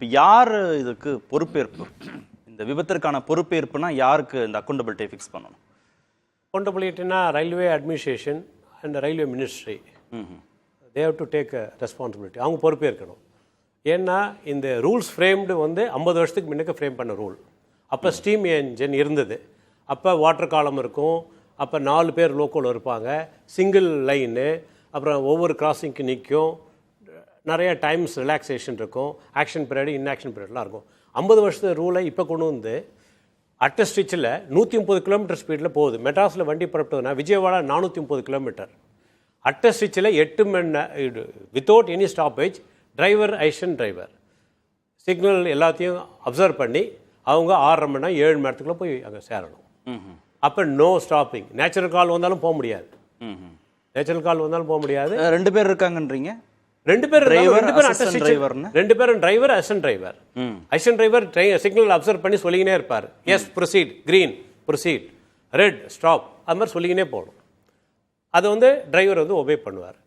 இப்போ யார் இதுக்கு பொறுப்பேற்பு? இந்த விபத்திற்கான பொறுப்பேற்புனா யாருக்கு இந்த அக்கௌண்டபிலிட்டியை ஃபிக்ஸ் பண்ணணும்? அக்கௌண்டபிலிட்டினா railway administration and railway ministry they have to take responsibility. அவங்க பொறுப்பேற்கணும். ஏன்னா இந்த ரூல்ஸ் ஃப்ரேம்டு வந்து 50 வருஷத்துக்கு முன்னுக்கு ஃப்ரேம் பண்ண ரூல். அப்போ ஸ்டீம் என்ஜின் இருந்தது. அப்போ வாட்டர் காலம் இருக்கும். அப்போ 4 பேர் லோக்கோவில் இருப்பாங்க, சிங்கிள் லைனு, அப்புறம் ஒவ்வொரு கிராசிங்க்கு நிற்கும், நிறைய டைம்ஸ் ரிலாக்ஸேஷன் இருக்கும், ஆக்ஷன் பீரியடு இன்ஆக்ஷன் பீரியட்லாம் இருக்கும். 50 வருஷத்து ரூலை இப்போ கொண்டு வந்து அட்ட ஸ்டிச்சில் 130 கிலோமீட்டர் ஸ்பீடில் போகுது. மெட்ராஸில் வண்டி புறப்பட்டதுன்னா விஜயவாடா 430 கிலோமீட்டர். அட்ட ஸ்டிச்சில் 8 மணி வித்தவுட் எனி ஸ்டாப்பேஜ். டிரைவர் ஐஷன் டிரைவர் சிக்னல் எல்லாத்தையும் அப்சர்வ் பண்ணி அவங்க 6.5 மணி நேரம் 7 மணி நேரத்துக்குள்ளே போய் அங்கே சேரணும். அப்போ நோ ஸ்டாப்பிங். நேச்சுரல் கால் வந்தாலும் போக முடியாது. நேச்சுரல் கால் வந்தாலும் போக முடியாது. 2 பேர் இருக்காங்கன்றீங்க? 2 பேர் driver, assistant driver. Assistant driver signal observe பண்ணி சொல்லிக்கினே இருப்பார். Yes proceed, green proceed, red stop, அது மாதிரி சொல்லிக்கினே போகணும். அது வந்து டிரைவர் வந்து ஒபே பண்ணுவார்.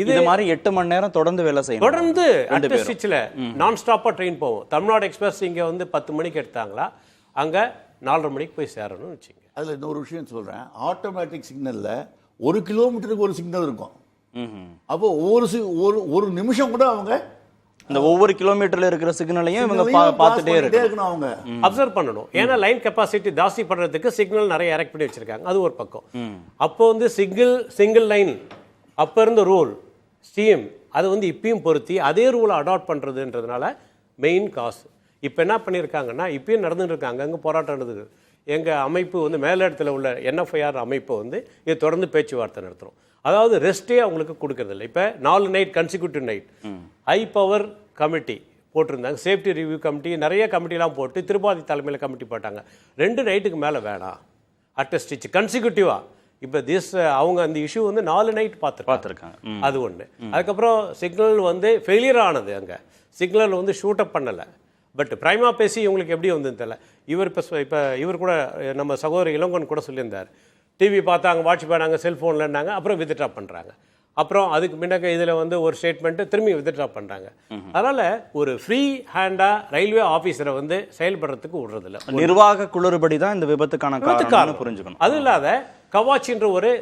இது மாதிரி 8 மணி நேரம் தொடர்ந்து வேலை செய்யணும். தொடர்ந்து அட்ட ஸ்டிச்சில் நான் ஸ்டாப்பாக ட்ரெயின் போவோம். தமிழ்நாடு எக்ஸ்பிரஸ் இங்கே வந்து 10 மணிக்கு எடுத்தாங்களா, அங்கே 4:30 மணிக்கு போய் சேரணும்னு வச்சுங்க. அதில் இன்னொரு விஷயம் சொல்கிறேன். ஆட்டோமேட்டிக் சிக்னலில் 1 கிலோமீட்டருக்கு ஒரு சிக்னல் இருக்கும். அப்போ ஒரு நிமிஷம் கூட அவங்க இந்த ஒவ்வொரு கிலோமீட்டர்ல இருக்கிற சிக்னலையும் இவங்க பார்த்துட்டே இருக்கணும், அவங்க அப்சர்வ் பண்ணணும். ஏன்னா லைன் கெப்பாசிட்டி ஜாஸ்தி பண்றதுக்கு சிக்னல் நிறைய எரெக்ட் பண்ணி வச்சிருக்காங்க. அது ஒரு பக்கம். அப்போ வந்து சிங்கிள் லைன் அப்போ இருந்த ரூல் ஸ்டீம் அது வந்து இப்பயும் பொருத்தி அதே ரூலை அடாப்ட் பண்ணுறதுன்றதுனால மெயின் காசு. இப்போ என்ன பண்ணியிருக்காங்கன்னா, இப்பயும் நடந்துட்டு இருக்காங்க, அங்கே போராட்டம் நடந்தது. எங்கள் அமைப்பு வந்து மேலிடத்தில் உள்ள NFIR அமைப்பை வந்து இது தொடர்ந்து பேச்சுவார்த்தை நடத்துகிறோம். அதாவது ரெஸ்ட்டே அவங்களுக்கு கொடுக்கறதில்ல. இப்போ 4 night consecutive night high power committee போட்டிருந்தாங்க, சேஃப்டி ரிவ்யூ கமிட்டி, நிறைய கமிட்டிலாம் போட்டு திருப்பாதி தலைமையில் கமிட்டி போட்டாங்க. 2 நைட்டுக்கு மேலே வேணாம் அட்ட ஸ்டிச் கன்சிக்யூட்டிவாக. இப்போ அவங்க அந்த இஷ்யூ வந்து 4 நைட் பார்த்துருக்காங்க. அது ஒன்று. அதுக்கப்புறம் சிக்னல் வந்து ஃபெயிலியர் ஆனது. அங்கே சிக்னல் வந்து ஷூட் அப் பண்ணலை. பட் பிரைமா பேசி இவங்களுக்கு எப்படி வந்து தெரியல. இவர் கூட நம்ம சகோதரி இளங்கோன் கூட சொல்லியிருந்தார். டிவி பார்த்தாங்க, வாட்ச் பண்ணாங்க, செல்ஃபோன்லன்னாங்க, அப்புறம் வித்ட்ரா பண்ணுறாங்க. அப்புறம் அதுக்கு முன்னாக்க இதில் வந்து ஒரு ஸ்டேட்மெண்ட்டு திரும்பி வித்ட்ரா பண்ணுறாங்க. அதனால் ஒரு ஃப்ரீ ஹேண்டாக ரயில்வே ஆஃபீஸரை வந்து செயல்படுறதுக்கு விடுறதில்ல. நிர்வாக குளறுபடி தான் இந்த விபத்துக்கான காரணம் புரிஞ்சுக்கணும். அது இல்லாத கவாச்சின்ற ஒரு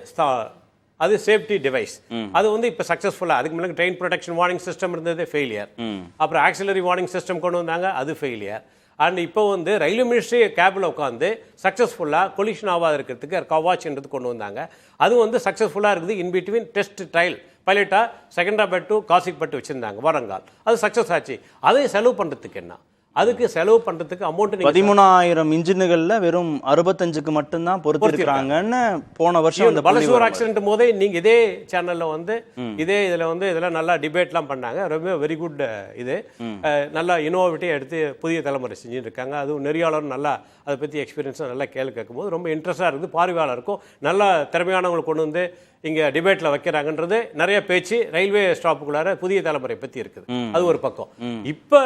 அது சேஃப்டி டிவைஸ் அது வந்து இப்போ சக்ஸஸ்ஃபுல்லாக. அதுக்கு முன்னாடி ட்ரெயின் ப்ரொடெக்ஷன் வார்னிங் சிஸ்டம் இருந்தது, ஃபெயிலியர். அப்புறம் ஆக்சிலரி வார்னிங் சிஸ்டம் கொண்டு வந்தாங்க, அது ஃபெயிலியர். அண்ட் இப்போ வந்து ரயில்வே மினிஸ்ட்ரி கேபில் உட்காந்து சக்ஸஸ்ஃபுல்லாக கொலிஷன் ஆகாத இருக்கிறதுக்கு கவாச்ன்றது கொண்டு வந்தாங்க. அது வந்து சக்ஸஸ்ஃபுல்லாக இருக்குது. இன் பிட்வீன் டெஸ்ட் ட்ரையல் பைலட்டாக செகண்டாபேட் டு காசிப்பட்டு வச்சுருந்தாங்க வரங்கால். அது சக்ஸஸ் ஆச்சு. அதை செலவு பண்ணுறதுக்கு என்ன, அதுக்கு செலவு பண்ணுறதுக்கு அமௌண்ட் 13,000 இன்ஜின்களில் வெறும் 65க்கு மட்டும்தான் பொறுத்திருக்காங்கன்னு போன வருஷம் பலசூர் ஆக்சிடென்ட் போதே நீங்கள் இதே சேனலில் வந்து இதில் வந்து இதெல்லாம் நல்லா டிபேட்லாம் பண்ணாங்க. ரொம்ப வெரி குட். இது நல்லா இனோவேட்டிவாக எடுத்து புதிய தலைமுறை செஞ்சுட்டு இருக்காங்க. அதுவும் நெறியாளரும் நல்லா அதை பற்றி எக்ஸ்பீரியன்ஸாக நல்லா கேள்வி கேட்கும்போது ரொம்ப இன்ட்ரெஸ்டாக இருக்குது. பார்வையாளருக்கும் நல்லா திறமையானவங்களை கொண்டு வந்து இங்கே டிபேட்டில் வைக்கிறாங்கன்றது நிறைய பேச்சு ரயில்வே ஸ்டாப்புக்குள்ளார புதிய தலைமுறை பற்றி இருக்குது. அது ஒரு பக்கம். இப்போ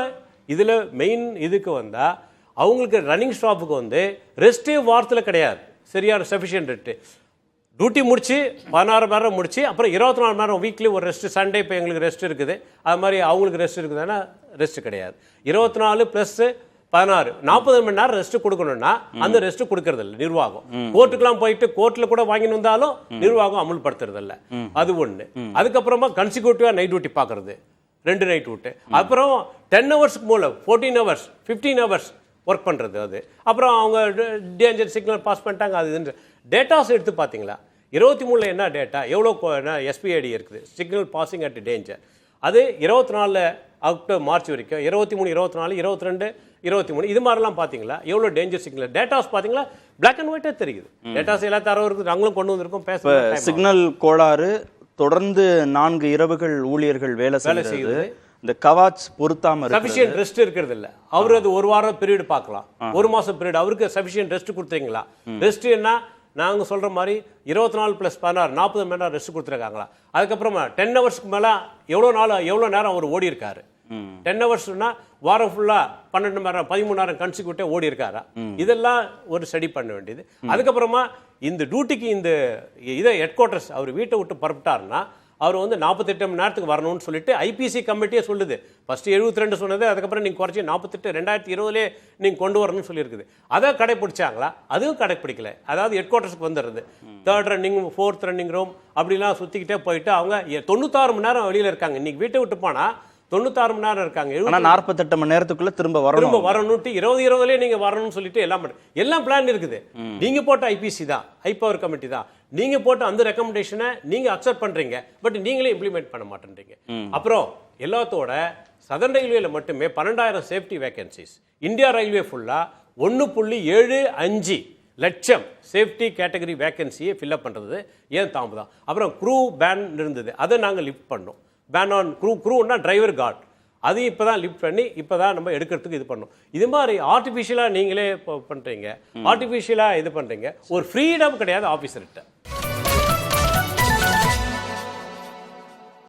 இதில் மெயின் இதுக்கு வந்தால் அவங்களுக்கு ரன்னிங் ஸ்டாப்புக்கு வந்து ரெஸ்ட்டே வாரத்தில் கிடையாது. சரியான சஃபிஷியன்ட் ரெஸ்ட்டு. டியூட்டி முடிச்சு 16 மணி நேரம் முடிச்சு அப்புறம் 24 மணி நேரம் வீக்லி ஒரு ரெஸ்ட்டு. சண்டே இப்போ எங்களுக்கு ரெஸ்ட் இருக்குது, அது மாதிரி அவங்களுக்கு ரெஸ்ட் இருக்குதுன்னா ரெஸ்ட்டு கிடையாது. 24 + 16 40 மணி நேரம் ரெஸ்ட் கொடுக்கணும்னா அந்த ரெஸ்ட் கொடுக்கறதில்ல நிர்வாகம். கோர்ட்டுக்கெல்லாம் போயிட்டு கோர்ட்டில் கூட வாங்கிட்டு வந்தாலும் நிர்வாகம் அமுல்படுத்துறதில்ல. அது ஒன்று. அதுக்கப்புறமா கன்சிக்யூட்டிவாக நைட் டியூட்டி பார்க்கறது, 2 நைட் விட்டு. அப்புறம் 10 ஹவர்ஸ்க்கு மூல 14 ஹவர்ஸ் 15 ஹவர்ஸ் ஒர்க் பண்ணுறது. அது அப்புறம் அவங்க டேஞ்சர் சிக்னல் பாஸ் பண்ணிட்டாங்க. அது டேட்டாஸ் எடுத்து பார்த்தீங்களா 23 என்ன டேட்டா, எவ்வளோ SPID இருக்குது, சிக்னல் பாசிங் அட் டேஞ்சர். அது 24 அக்டோபர் மார்ச் வரைக்கும் 23, 24, 22, 23 இது மாதிரிலாம் பார்த்தீங்களா எவ்வளோ டேஞ்சர் சிக்னல் டேட்டாஸ் பார்த்தீங்களா பிளாக் அண்ட் ஒயிட்டாக தெரியுது. டேட்டாஸ் எல்லா தரவும் இருக்குது. நாங்களும் கொண்டு வந்திருக்கோம். பேச சிக்னல் கோளாறு தொடர்ந்து 4 இரவுகள் ஊழியர்கள் வேலை செய்யுது. இந்த கவாச் பொருத்தாம சஃபிஷியன்ட் ரெஸ்ட் இருக்கிறது இல்ல. அவரு அது 1 வாரம் பீரியட் பார்க்கலாம், 1 மாசம் பீரியட். அவருக்கு சஃபிஷியன்ட் ரெஸ்ட் கொடுத்தீங்களா? ரெஸ்ட் என்ன நாங்கள் சொல்ற மாதிரி 24 + 16 40 மணி நேரம் ரெஸ்ட் கொடுத்துருக்காங்களா? அதுக்கப்புறமா 10 ஹவர்ஸ்க்கு மேலே எவ்வளோ நேரம் அவர் ஓடி இருக்காரு? 10 ஹவர்ஸ்னா வாரம் ஃபுல்லாக 12 மணி நேரம் 13 நேரம் கன்சிக்யூட்டிவ் ஓடி இருக்காரா? இதெல்லாம் ஒரு ஸ்டடி பண்ண வேண்டியது. அதுக்கப்புறமா இந்த டியூட்டிக்கு இந்த இதை ஹெட் குவார்ட்டர்ஸ் அவர் வீட்டை விட்டு புறப்பட்டாருன்னா அவர் வந்து 48 மணி நேரத்துக்கு வரணும்னு சொல்லிட்டு ஐபிசி கமிட்டியே சொல்லுது. ஃபர்ஸ்ட் 72 சொன்னது, அதுக்கப்புறம் நீங்கள் குறைச்சி 48 2020 நீங்கள் கொண்டு வரணும்னு சொல்லியிருக்குது. அதை கடைப்பிடிச்சாங்களா? அதுவும் கடைப்பிடிக்கல. அதாவது ஹெட் குவார்ட்டர்ஸ்க்கு வந்துடுறது, 3rd running 4th running room அப்படிலாம் சுற்றிக்கிட்டே போயிட்டு அவங்க 96 மணி நேரம் வெளியில் இருக்காங்க. இன்னைக்கு வீட்டை விட்டு போனால் 96 மணி நேரம் இருக்காங்க. 48 மணி நேரத்துக்குள்ள திரும்ப வரணும்ட்டு 2020 நீங்க வரணும்னு சொல்லிட்டு எல்லாம் பிளான் இருக்குது. நீங்க போட்ட ஐபிசி தான், ஹை பவர் கமிட்டி தான், நீங்க போட்ட அந்த ரெக்கமெண்டேஷனை நீங்க அக்செப்ட் பண்றீங்க, பட் நீங்களே இம்ப்ளிமெண்ட் பண்ண மாட்டேன்றீங்க. அப்புறம் எல்லாத்தோட சதர்ன் ரயில்வேல மட்டுமே 12,000 சேஃப்டி வேகன்சிஸ், இந்தியா ரயில்வே ஃபுல்லா 1.75 லட்சம் சேஃப்டி கேட்டகரி வேகன்சியை ஃபில்அப் பண்றது ஏன் தாமதம்? அப்புறம் க்ரூ பேன் இருந்தது, அதை நாங்கள் லிஃப்ட் பண்ணோம். பேன் ஆன் க்ரூன்னா டிரைவர் கார்டு, அது இப்போ தான் லிஃப்ட் பண்ணி இப்போ தான் நம்ம எடுக்கிறதுக்கு இது பண்ணோம். இது மாதிரி ஆர்டிஃபிஷியலாக நீங்களே பண்ணுறீங்க, ஆர்டிஃபிஷியலாக இது பண்ணுறீங்க. ஒரு ஃப்ரீடம் கிடையாது ஆஃபீஸர்கிட்ட.